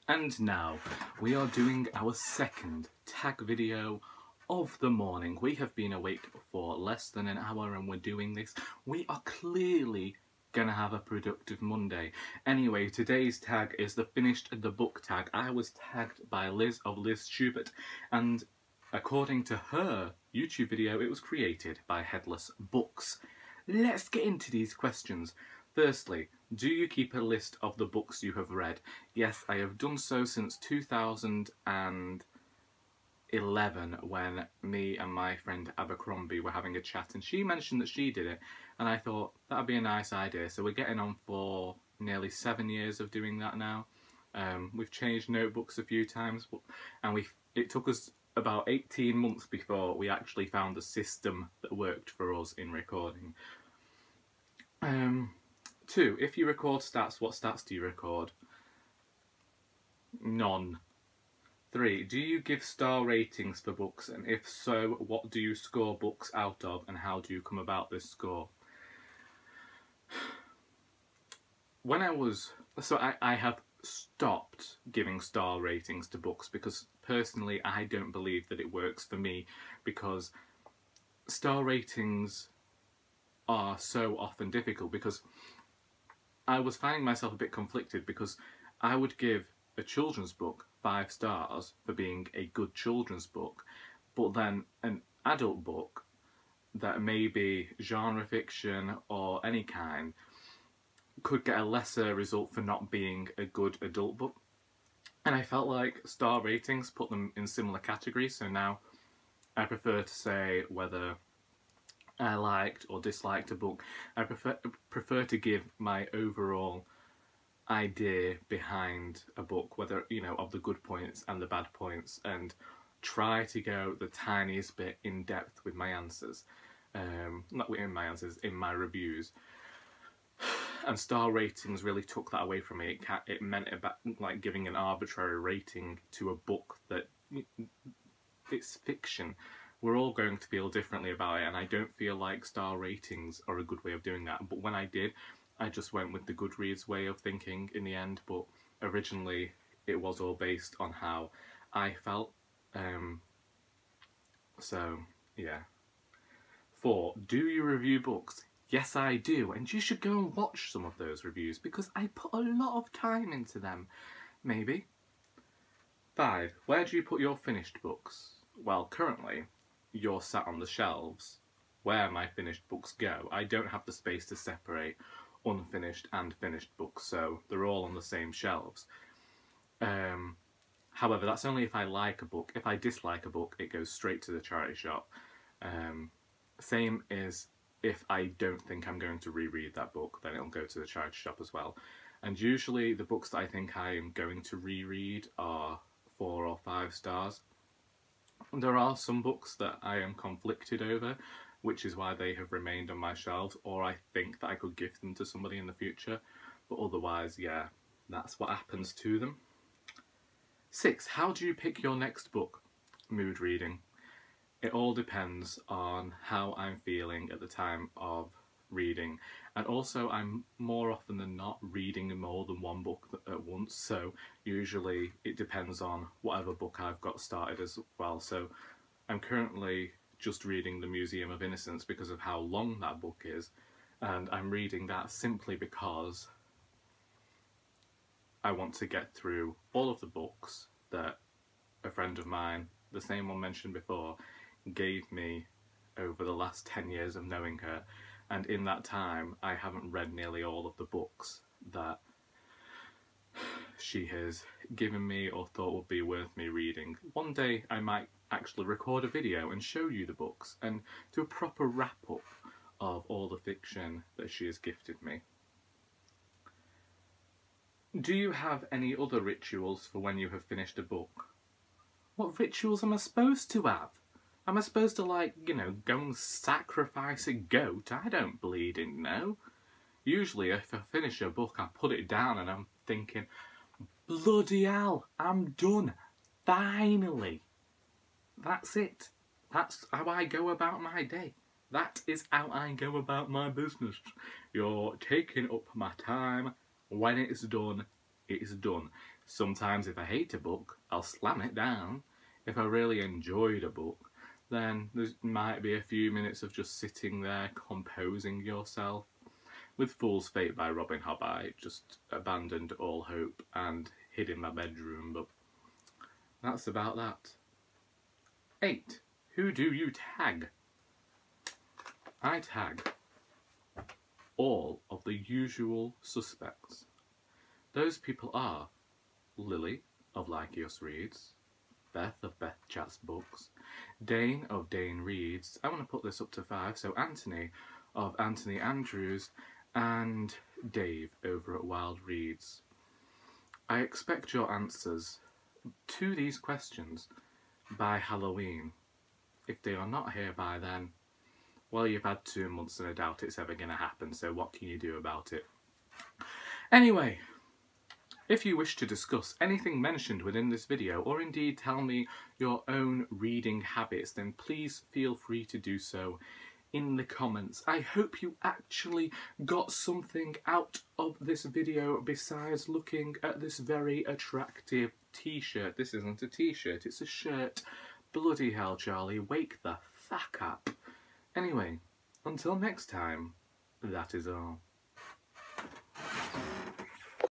And now we are doing our second tag video of the morning. We have been awake for less than an hour and we're doing this. We are clearly gonna have a productive Monday. Anyway, today's tag is the finished the book tag. I was tagged by Liz of Liz Schubert, and according to her YouTube video, it was created by Headless Books. Let's get into these questions. Firstly, do you keep a list of the books you have read? Yes, I have done so since 2011 when me and my friend Abercrombie were having a chat and she mentioned that she did it and I thought that'd be a nice idea. So we're getting on for nearly 7 years of doing that now. We've changed notebooks a few times and it took us about 18 months before we actually found the system that worked for us in recording. 2. If you record stats, what stats do you record? None. 3. Do you give star ratings for books, and if so, what do you score books out of, and how do you come about this score? When I have stopped giving star ratings to books because personally I don't believe that it works for me, because star ratings are so often difficult, because I was finding myself a bit conflicted because I would give a children's book 5 stars for being a good children's book, but then an adult book that may be genre fiction or any kind could get a lesser result for not being a good adult book. And I felt like star ratings put them in similar categories, so now I prefer to say whether I liked or disliked a book. I prefer to give my overall idea behind a book, whether, you know, of the good points and the bad points, and try to go the tiniest bit in depth with my answers. Not in my answers, in my reviews. And star ratings really took that away from me. It meant about like giving an arbitrary rating to a book that it's fiction. We're all going to feel differently about it, and I don't feel like star ratings are a good way of doing that. But when I did, I just went with the Goodreads way of thinking in the end, but originally it was all based on how I felt. So, yeah. 4. Do you review books? Yes, I do, and you should go and watch some of those reviews because I put a lot of time into them. Maybe. 5. Where do you put your finished books? Well, currently you're sat on the shelves where my finished books go. I don't have the space to separate unfinished and finished books, so they're all on the same shelves. However, that's only if I like a book. If I dislike a book, it goes straight to the charity shop. Same is if I don't think I'm going to reread that book, then it'll go to the charity shop as well. And usually the books that I think I am going to reread are 4 or 5 stars. There are some books that I am conflicted over, which is why they have remained on my shelves, or I think that I could give them to somebody in the future, but otherwise, yeah, that's what happens to them. 6. How do you pick your next book? Mood reading. It all depends on how I'm feeling at the time of reading, and also I'm more often than not reading more than one book at once, so usually it depends on whatever book I've got started as well. So I'm currently just reading The Museum of Innocence because of how long that book is, and I'm reading that simply because I want to get through all of the books that a friend of mine, the same one mentioned before, gave me over the last 10 years of knowing her, and in that time I haven't read nearly all of the books that she has given me or thought would be worth me reading. One day I might actually record a video and show you the books and do a proper wrap up of all the fiction that she has gifted me. Do you have any other rituals for when you have finished a book? What rituals am I supposed to have? Am I supposed to, like, you know, go and sacrifice a goat? I don't bleeding know. Usually if I finish a book I put it down and I'm thinking, bloody hell, I'm done. Finally. That's it. That's how I go about my day. That is how I go about my business. You're taking up my time. When it's done, it is done. Sometimes if I hate a book, I'll slam it down. If I really enjoyed a book, then there might be a few minutes of just sitting there composing yourself. With Fool's Fate by Robin Hobb, I just abandoned all hope and hid in my bedroom, but that's about that. 8. Who do you tag? I tag all of the usual suspects. Those people are Lily of lykaiosreads, Beth of bethchatsbooks, Dane of Dane reads. I want to put this up to 5, so Anthony of Anthony Andrews, and Dave over at Wilde reads. I expect your answers to these questions by Halloween. If they are not here by then, well, you've had 2 months and I doubt it's ever going to happen, so what can you do about it? Anyway, if you wish to discuss anything mentioned within this video, or indeed tell me your own reading habits, then please feel free to do so in the comments. I hope you actually got something out of this video besides looking at this very attractive t-shirt. This isn't a t-shirt, it's a shirt. Bloody hell, Charlie, wake the fuck up. Anyway, until next time, that is all.